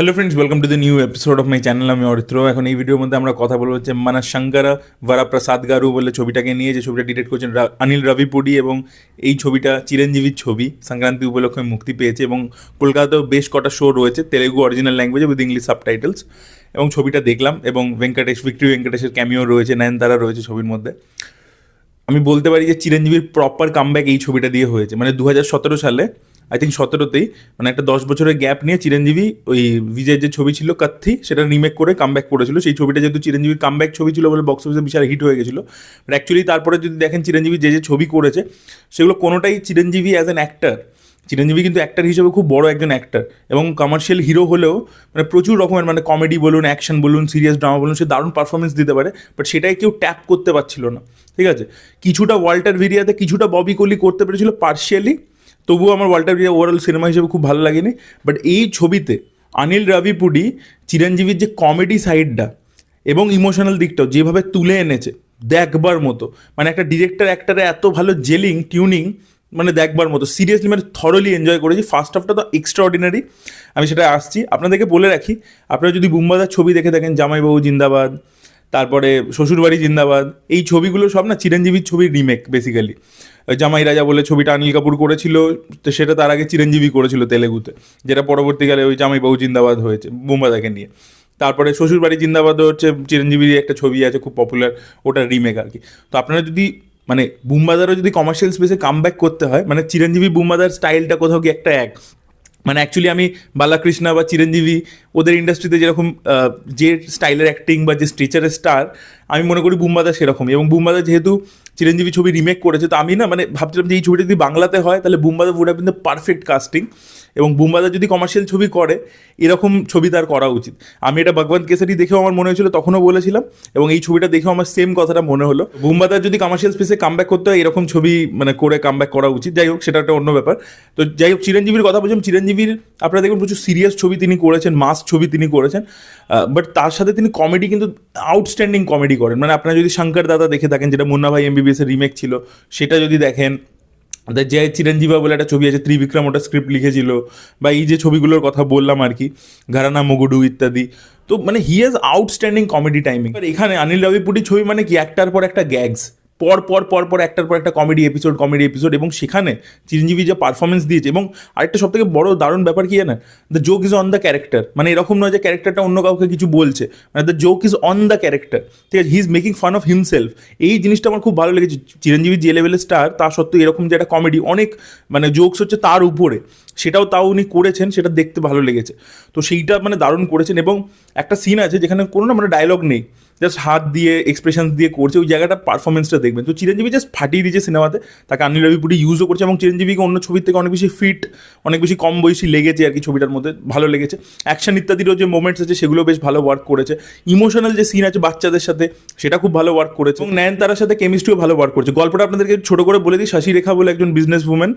Hello friends, welcome to the new episode of my channel. আমি অরিত্র। এখন এই ভিডিওর মধ্যে আমরা কথা বলবো হচ্ছে মানাশঙ্করা ভারাপ্রসাদ গারু বলে ছবিটাকে নিয়ে, যে ছবিটা ডিরেক্ট করেছেন অনিল রাভিপুডি, এবং এই ছবিটা চিরঞ্জীবির ছবি, সংক্রান্তি উপলক্ষে মুক্তি পেয়েছে এবং কলকাতাতেও বেশ কটা শো রয়েছে তেলেগু অরিজিনাল ল্যাঙ্গুয়েজে উইথ ইংলিশ সাবটাইটেলস। এবং ছবিটা দেখলাম এবং ভিক্টরি ভেঙ্কটেশের ক্যামিও রয়েছে, নয়নতারা রয়েছে ছবির মধ্যে। আমি বলতে পারি যে চিরঞ্জীবির প্রপার কামব্যাক এই ছবিটা দিয়ে হয়েছে। মানে 2017 সালে, আই থিঙ্ক 17তেই, মানে একটা 10 বছরের গ্যাপ নিয়ে চিরঞ্জীবী ওই বিজয়ের যে ছবি ছিল কাথি, সেটা রিমেক করে কামব্যাক করেছিল। সেই ছবিটা যেহেতু চিরঞ্জীবীর কামব্যাক ছবি ছিল বলে বক্স অফিসে বিশাল হিট হয়ে গেছিলো। বাট অ্যাকচুয়ালি তারপরে যদি দেখেন চিরঞ্জীবী যে ছবি করেছে সেগুলো কোনোটাই চিরঞ্জীবী অ্যাজ অ্যান অ্যাক্টার, চিরঞ্জীবী কিন্তু অ্যাক্টার হিসেবে খুব বড় একজন অ্যাক্টার এবং কমার্শিয়াল হিরো হলেও মানে প্রচুর রকমের, মানে কমেডি বলুন, অ্যাকশন বলুন, সিরিয়াস ড্রামা বলুন, সে দারুণ পারফরমেন্স দিতে পারে। বাট সেটাই কেউ ট্যাপ করতে পারছিল না। ঠিক আছে, কিছুটা ওয়াল্টার ভিরিয়াতে, কিছুটা ববি কোহলি করতে পেরেছিল পার্শিয়ালি, তবুও আমার ওয়াল্টার ভিরিয়া ওভারঅল সিনেমা হিসেবে খুব ভালো লাগেনি। বাট এই ছবিতে অনিল রাভিপুডি চিরঞ্জীবীর যে কমেডি সাইডটা এবং ইমোশনাল দিকটাও যেভাবে তুলে এনেছে, দেখবার মতো। মানে একটা ডিরেক্টর অ্যাক্টারে এত ভালো জেলিং টিউনিং, মানে দেখবার মতো। সিরিয়াসলি মানে থরলি এনজয় করেছি। ফার্স্ট হাফটা তো এক্সট্রা অর্ডিনারি, আমি সেটা আসছি। আপনাদেরকে বলে রাখি, আপনারা যদি বুম্বাদার ছবি দেখে থাকেন, জামাইবাবু জিন্দাবাদ, তারপরে শ্বশুরবাড়ি জিন্দাবাদ, এই ছবিগুলো সব না চিরঞ্জীবীর ছবির রিমেক বেসিক্যালি। জামাই রাজা বলে ছবিটা অনিল কাপুর করেছিল, তো সেটা তার আগে চিরঞ্জীবী করেছিল তেলেগুতে, যেটা পরবর্তীকালে ওই জামাইবাবু জিন্দাবাদ হয়েছে বুম্বাদাকে নিয়ে। তারপরে শ্বশুরবাড়ি জিন্দাবাদও হচ্ছে চিরঞ্জীবীর একটা ছবি আছে খুব পপুলার, ওটার রিমেক আর কি। তো আপনারা যদি মানে বুম্বাদারও যদি কমার্শিয়াল স্পেসে কামব্যাক করতে হয়, মানে চিরঞ্জীবী বুম্বাদার স্টাইলটা কোথাও কি একটা এক। মানে অ্যাকচুয়ালি আমি বালাকৃষ্ণা বা চিরঞ্জীবী ওদের ইন্ডাস্ট্রিতে যেরকম যে স্টাইলের অ্যাক্টিং বা যে স্ট্রেচারের স্টার, আমি মনে করি বুম্বাদা সেরকমই। এবং বুম্বাদা যেহেতু চিরঞ্জীবী ছবি রিমেক করেছে, তো আমি না মানে ভাবছিলাম যে এই ছবিটা যদি বাংলাতে হয় তাহলে বুম্বাদা would have been the perfect casting. এবং বুম্বাদা যদি কমার্শিয়াল ছবি করে, এরকম ছবি তার করা উচিত। আমি এটা ভগবান কেসারি দেখেও আমার মনে হয়েছিল, তখনও বলেছিলাম, এবং এই ছবিটা দেখেও আমার সেম কথাটা মনে হলো। বুম্বাদার যদি কমার্শিয়াল স্পেসে কামব্যাক করতে হয়, এরকম ছবি মানে করে কামব্যাক করা উচিত। যাই হোক, সেটা একটা অন্য ব্যাপার। তো যাই হোক, চিরঞ্জীবীর কথা বলছিলাম। চিরঞ্জীবীর আপনারা দেখবেন প্রচুর সিরিয়াস ছবি তিনি করেছেন, মাস ছবি তিনি করেছেন, বাট তার সাথে তিনি কমেডি কিন্তু আউটস্ট্যান্ডিং কমেডি করেন। মানে আপনারা যদি শঙ্কর দাদা দেখে থাকেন, যেটা মুন্না ভাই এমবিবিএস এর রিমেক ছিল, সেটা যদি দেখেন, যে চিরঞ্জীবা বলে একটা ছবি আছে, ত্রিবিক্রম ওটা স্ক্রিপ্ট লিখেছিল, বা এই যে ছবিগুলোর কথা বললাম আর কি, ঘরানা মগুডু ইত্যাদি। তো মানে he has outstanding comedy timing. এখানে অনিল রাভিপুডির ছবি মানে কি, একটার পর একটা গ্যাগস, পর পর পর পর একটার পর একটা কমেডি এপিসোড, এবং সেখানে চিরঞ্জীবী যে পারফরমেন্স দিয়েছে। এবং আরেকটা সব থেকে বড় দারুণ ব্যাপার কি জানেন, the joke is on the character. মানে এরকম নয় যে ক্যারেক্টারটা অন্য কাউকে কিছু বলছে, মানে the joke is on the character. ঠিক আছে, he is making fun of himself. এই জিনিসটা আমার খুব ভালো লেগেছে। চিরঞ্জীবী যে লেভেলের স্টার, তা সত্ত্বেও এরকম যে একটা কমেডি, অনেক মানে জোকস হচ্ছে তার উপরে, সেটাও তাও উনি করেছেন, সেটা দেখতে ভালো লেগেছে। তো সেইটা মানে দারুণ করেছেন। এবং একটা সিন আছে যেখানে কোনো না মানে ডায়লগ নেই, জাস্ট হাত দিয়ে এক্সপ্রেশন দিয়ে করছে, ওই জায়গাটা পারফরমেন্সটা দেখবেন। তো চিরঞ্জীবী জাস্ট ফাটিয়ে দিয়েছে সিনেমাতে, তাকে অনিল রাভিপুডি ইউজও করছে। এবং চিরঞ্জীবীকে অন্য ছবির থেকে অনেক বেশি ফিট, অনেক বেশি কম বয়সী লেগেছে আর কি ছবিটার মধ্যে, ভালো লেগেছে। অ্যাকশন ইত্যাদিরও যে মোমেন্টস আছে সেগুলো বেশ ভালো ওয়ার্ক করেছে। ইমোশনাল যে সিন আছে বাচ্চাদের সাথে, সেটা খুব ভালো ওয়ার্ক করেছে। এবং নয়নতারার সাথে কেমিস্ট্রিও ভালো ওয়ার্ক করেছে। গল্পটা আপনাদেরকে ছোট করে বলে দিই, শশী রেখা বলে একজন বিজনেস উম্যান,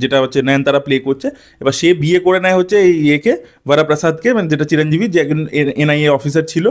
যেটা হচ্ছে নয়নতারা প্লে করছে। এবার সে বিয়ে করে নেয় হচ্ছে এই একে, ভারাপ্রসাদকে, মানে যেটা চিরঞ্জীবী, যে একজন এনআইএ অফিসার ছিল।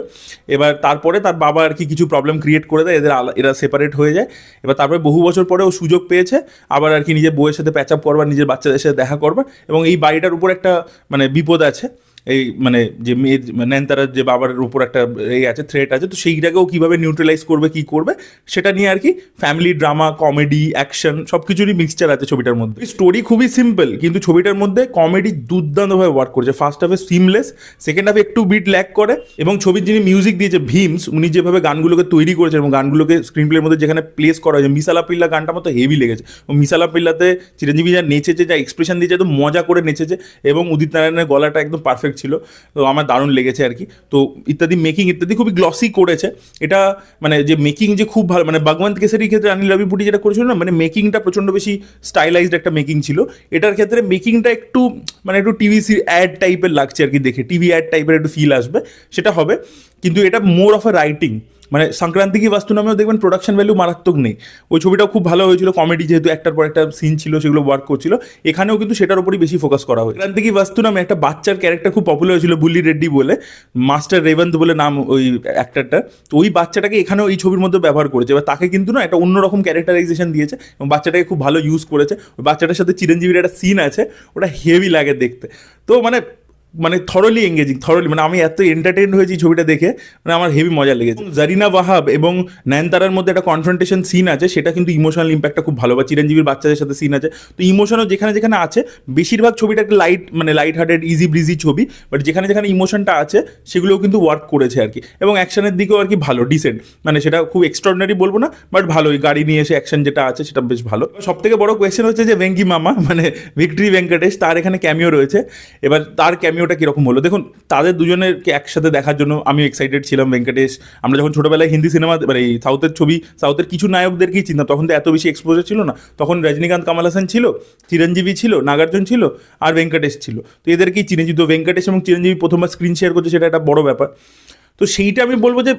এবার তারপরে তার বাবা আর কি কিছু প্রবলেম ক্রিয়েট করে দেয়, এরা সেপারেট হয়ে যায়। এবার তারপরে বহু বছর পরে ও সুযোগ পেয়েছে আবার আর কি নিজের বউয়ের সাথে প্যাচ আপ করবার, নিজের বাচ্চাদের সাথে দেখা করবার। এবং এই বাড়িটার উপর একটা মানে বিপদ আছে, এই মানে যে মেয়ে নয়নতারার যে বাবার উপর একটা এই আছে, থ্রেট আছে। তো সেইটাকেও কীভাবে নিউট্রালাইজ করবে, কী করবে, সেটা নিয়ে আর কি ফ্যামিলি ড্রামা, কমেডি, অ্যাকশন সব কিছুরই মিক্সচার আছে ছবিটার মধ্যে। স্টোরি খুবই সিম্পল, কিন্তু ছবিটার মধ্যে কমেডি দুর্দান্তভাবে ওয়ার্ক করেছে। ফার্স্ট হাফে সিমলেস, সেকেন্ড হাফে একটু বিট ল্যাক করে। এবং ছবির যিনি মিউজিক দিয়েছে ভীমস, উনি যেভাবে গানগুলোকে তৈরি করেছেন এবং গানগুলোকে স্ক্রিন প্লের মধ্যে যেখানে প্লেস করা হয়েছে, মিসালা পিল্লা গানটা মতো হেভি লেগেছে। এবং মিসালা পিল্লাতে চিরঞ্জীবী যা নেচেছে, যা এক্সপ্রেশন দিয়েছে, একদম মজা করে নেচেছে। এবং উদিত নারায়ণের গলাটা একদম পারফেক্ট ছিল, তো আমার দারুণ লেগেছে আর কি। তো ইত্যাদি মেকিং ইত্যাদি খুবই গ্লসি করেছে এটা, মানে যে মেকিং যে খুব ভালো। মানে ভগবান কেসারির ক্ষেত্রে অনিল রাভিপুডি যেটা করেছিল না, মানে মেকিংটা প্রচণ্ড বেশি স্টাইলাইজড একটা মেকিং ছিল। এটার ক্ষেত্রে মেকিংটা একটু মানে একটু টিভি অ্যাড টাইপের লাগছে আর কি, দেখে টিভি অ্যাড টাইপের একটু ফিল আসবে, সেটা হবে। কিন্তু এটা মোর অফ এ রাইটিং। মানে সংক্রান্তি কি বাস্তু নামেও দেখবেন প্রোডাকশন ভ্যালু মারাত্মক নেই। ওই ছবিটাও খুব ভালো হয়েছিল, কমেডি যেহেতু একটার পর একটা সিন ছিল সেগুলো ওয়ার্ক করছিল। এখানেও কিন্তু সেটার উপরই বেশি ফোকাস করা হয়। সংক্রান্তি কি বাস্তু নামে একটা বাচ্চার ক্যারেক্টার খুব পপুলার হয়েছিল, বুল্লি রেড্ডি বলে, মাস্টার রেবন্ত বলে নাম ওই অ্যাক্টারটা। তো ওই বাচ্চাটাকে এখানেও এই ছবির মধ্যে ব্যবহার করেছে। এবার তাকে কিন্তু না একটা অন্যরকম ক্যারেক্টারাইজেশন দিয়েছে এবং বাচ্চাটাকে খুব ভালো ইউজ করেছে। ওই বাচ্চাটার সাথে চিরঞ্জীবীর একটা সিন আছে, ওটা হেভি লাগে দেখতে। তো মানে মানে থরলি এঙ্গেজিং, থরলি, মানে আমি এত এন্টারটেইন হয়েছি ছবিটা দেখে, মানে আমার হেভি মজা লেগেছে। জারিনা ওয়াহাব এবং নয়নতারার মধ্যে একটা কনফ্রন্টেশন সিন আছে, সেটা কিন্তু ইমোশনাল ইম্প্যাক্টটা খুব ভালো, বা চিরঞ্জীবীর বাচ্চাদের সাথে সিন আছে, তো ইমোশনও যেখানে যেখানে আছে, বেশিরভাগ ছবিটা একটা লাইট, মানে লাইট হার্টেড ইজি ব্রিজি ছবি, বাট যেখানে যেখানে ইমোশনটা আছে সেগুলোও কিন্তু ওয়ার্ক করেছে আর কি। এবং অ্যাকশনের দিকেও আর কি ভালো, ডিসেন্ট, মানে সেটা খুব এক্সট্রাঅর্ডিনারি বলবো না, বাট ভালোই, গাড়ি নিয়ে এসে অ্যাকশন যেটা আছে সেটা বেশ ভালো। সব থেকে বড় কোয়েশ্চেন হচ্ছে যে ভেঙ্কি মামা, মানে ভিক্টরি ভেঙ্কটেশ, তার এখানে ক্যামিও রয়েছে। এবার তার ক্যামিওটা কিরকম হলো দেখুন, তাদের দুজনেরকে একসাথে দেখার জন্য আমি এক্সাইটেড ছিলাম। ভেঙ্কটেশ, আমরা যখন ছোটবেলায় হিন্দি সিনেমা, মানে এই সাউথের ছবি, সাউথের কিছু নায়কদেরকেই চিনতাম, তখন তো এত বেশি এক্সপোজার ছিল না, তখন রজনীকান্ত, কামাল হাসান ছিল, চিরঞ্জীবী ছিল, নাগার্জুন ছিল, আর ভেঙ্কটেশ ছিল, তো এদেরকেই চিনেছি। তো ভেঙ্কটেশ এবং চিরঞ্জীবী প্রথমবার স্ক্রিন শেয়ার করছে, সেটা একটা বড় ব্যাপার। তো সেইটা আমি বলবো যে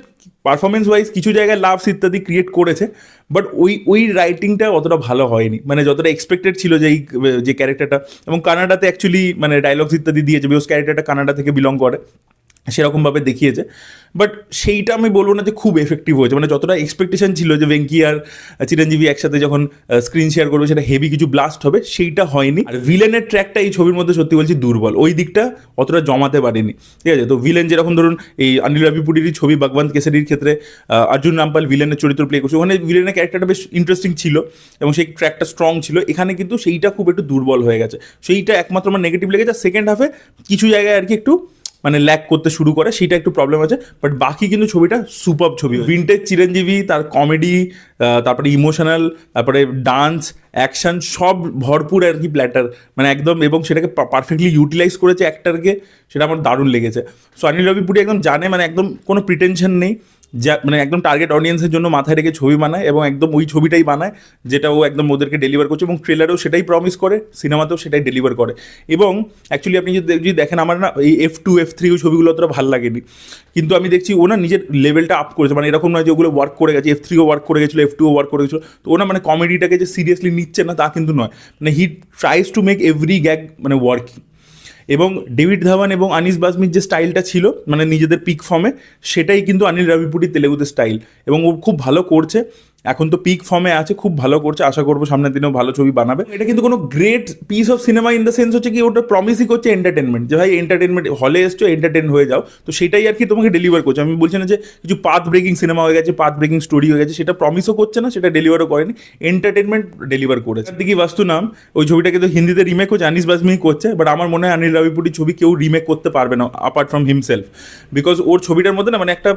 পারফরমেন্স ওয়াইজ কিছু জায়গায় লাভস ইত্যাদি ক্রিয়েট করেছে, বাট ওই রাইটিংটা অতটা ভালো হয়নি, মানে যতটা এক্সপেক্টেড ছিল যে এই যে ক্যারেক্টারটা, এবং কানাডাতে অ্যাকচুয়ালি মানে ডায়লগস ইত্যাদি দিয়েছে, বিকজ ক্যারেক্টারটা কানাডা থেকে বিলং করে, সেরকমভাবে দেখিয়েছে, বাট সেইটা আমি বলবো না যে খুব এফেক্টিভ হয়েছে। মানে যতটা এক্সপেকটেশন ছিল যে ভেঙ্কি আর চিরঞ্জীবী একসাথে যখন স্ক্রিন শেয়ার করবে সেটা হেভি কিছু ব্লাস্ট হবে, সেইটা হয়নি। আর ভিলেনের ট্র্যাকটা এই ছবির মধ্যে সত্যি বলছি দুর্বল, ওই দিকটা অতটা জমাতে পারেনি, ঠিক আছে। তো ভিলেন যেরকম ধরুন এই অনিল রাভিপুডির ছবি বাগবান কেসারির ক্ষেত্রে অর্জুন রামপাল ভিলেনের চরিত্র প্লে করছে, ওখানে ভিলেনের ক্যারেক্টারটা বেশ ইন্টারেস্টিং ছিল এবং সেই ট্র্যাকটা স্ট্রং ছিল। এখানে কিন্তু সেইটা খুব একটু দুর্বল হয়ে গেছে, সেইটা একমাত্র আমার নেগেটিভ লেগেছে। সেকেন্ড হাফে কিছু জায়গায় আর কি একটু মানে ল্যাক করতে শুরু করে, সেটা একটু প্রবলেম আছে, বাট বাকি কিন্তু ছবিটা সুপার ছবি। ভিনটেজ চিরঞ্জীবী, তার কমেডি, তারপরে ইমোশনাল, তারপরে ডান্স, অ্যাকশন, সব ভরপুর আর কি প্ল্যাটার, মানে একদম, এবং সেটাকে পারফেক্টলি ইউটিলাইজ করেছে অ্যাক্টারকে, সেটা আমার দারুণ লেগেছে। সো অনিল রাভিপুডি একদম জানে, মানে একদম কোনো প্রিটেনশন নেই, যা মানে একদম টার্গেট অডিয়েন্সের জন্য মাথায় রেখে ছবি বানায়, এবং একদম ওই ছবিটাই বানায় যেটা ও একদম ওদেরকে ডেলিভার করছে, এবং ট্রেলারেও সেটাই প্রমিস করে, সিনেমাতেও সেটাই ডেলিভার করে। এবং অ্যাকচুয়ালি আপনি যদি দেখেন, আমার না এই F2 F3 ওই ছবিগুলো অতটা ভালো লাগেনি, কিন্তু আমি দেখছি ও না নিজের লেভেলটা আপ করেছে, মানে এরকম নয় যে ওগুলো ওয়ার্ক করে গেছে, F3ও ওয়ার্ক করে গেছিলো, F2ও ওয়ার্ক করে গেছিলো, তো ও না মানে কমেডিটাকে যে সিরিয়াসলি নিচ্ছে না তা কিন্তু নয়, মানে হি tries to make every gag মানে ওয়ার্কিং। এবং ডেভিড ধাওয়ান এবং আনিস বাজমির যে স্টাইলটা ছিল মানে নিজেদের পিক ফর্মে, সেটাই কিন্তু অনিল রাভিপুডির তেলেগুতে স্টাইল, এবং ও খুব ভালো করছে। এখন তো পিক ফর্মে আছে, খুব ভালো করছে, আশা করবো সামনের দিনেও ভালো ছবি বানাবে। এটা কিন্তু কোনো great piece of cinema in the sense হচ্ছে কি, ওটা প্রমিসই করছে এন্টারটেনমেন্ট, যে ভাই এন্টারটেনমেন্ট, হলে এসছো এন্টারটেন হয়ে যাও, তো সেটাই আর কি তোমাকে ডেলিভার করছে। আমি বলছি না যে কিছু পাথ ব্রেকিং সিনেমা হয়ে গেছে, পাথ ব্রেকিং স্টোরি হয়ে গেছে, সেটা প্রমিসও করছে না, সেটা ডেলিভারও করেনি, এন্টারটেনমেন্ট ডেলিভার করেছে। দিকে বাস্তু নাম, ওই ছবিটা কিন্তু হিন্দিতে রিমেক হচ্ছে, আনিস বাজমি করছে, বাট আমার মনে হয় অনিল রাভিপুডির ছবি কেউ রিমেক করতে পারবে না অ্যাপার্ট ফ্রম হিমসেলফ, বিকজ ওর ছবিটার মধ্যে না মানে একটা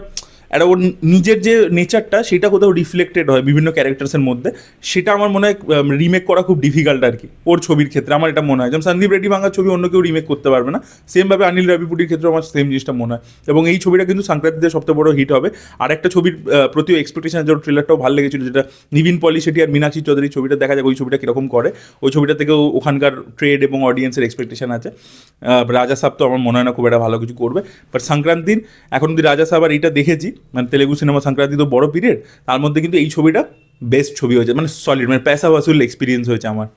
ওর নিজের যে নেচারটা সেটা কোথাও রিফ্লেক্টেড হয় বিভিন্ন ক্যারেক্টার্সের মধ্যে, সেটা আমার মনে হয় রিমেক করা খুব ডিফিকাল্ট আর কি ওর ছবির ক্ষেত্রে, আমার এটা মনে হয়। যেমন সন্দীপ রেড্ডি ভাঙার ছবি অন্য কেউ রিমেক করতে পারবে না, সেমভাবে অনিল রাভিপুডির ক্ষেত্রে আমার সেম জিনিসটা মনে হয়। এবং এই ছবিটা কিন্তু সংক্রান্তিতে সবথেকে বড় হিট হবে। আর একটা ছবির প্রতিও এক্সপেকটেশন আছে, ওর ট্রেলারটাও ভালো লেগেছিল, যেটা নিবিন পলি শেট্টি আর মীনাক্ষী চৌধুরীর ছবিটা, দেখা যাক ওই ছবিটা কীরকম করে। ওই ছবিটা থেকেও ওখানকার ট্রেড এবং অডিয়েন্সের এক্সপেকটেশন আছে। রাজা সাহেব তো আমার মনে হয় না খুব একটা ভালো কিছু করবে, বাট সংক্রান্তির এখন অব্দি রাজা সাহেব আর এইটা দেখেছি, মানে তেলেগু সিনেমা সংক্রান্তি তো বড় পিরিয়ড, তার মধ্যে কিন্তু এই ছবিটা বেস্ট ছবি হয়েছে, মানে সলিড, মানে পয়সা ওয়াসুল এক্সপিরিয়েন্স হয়েছে আমার।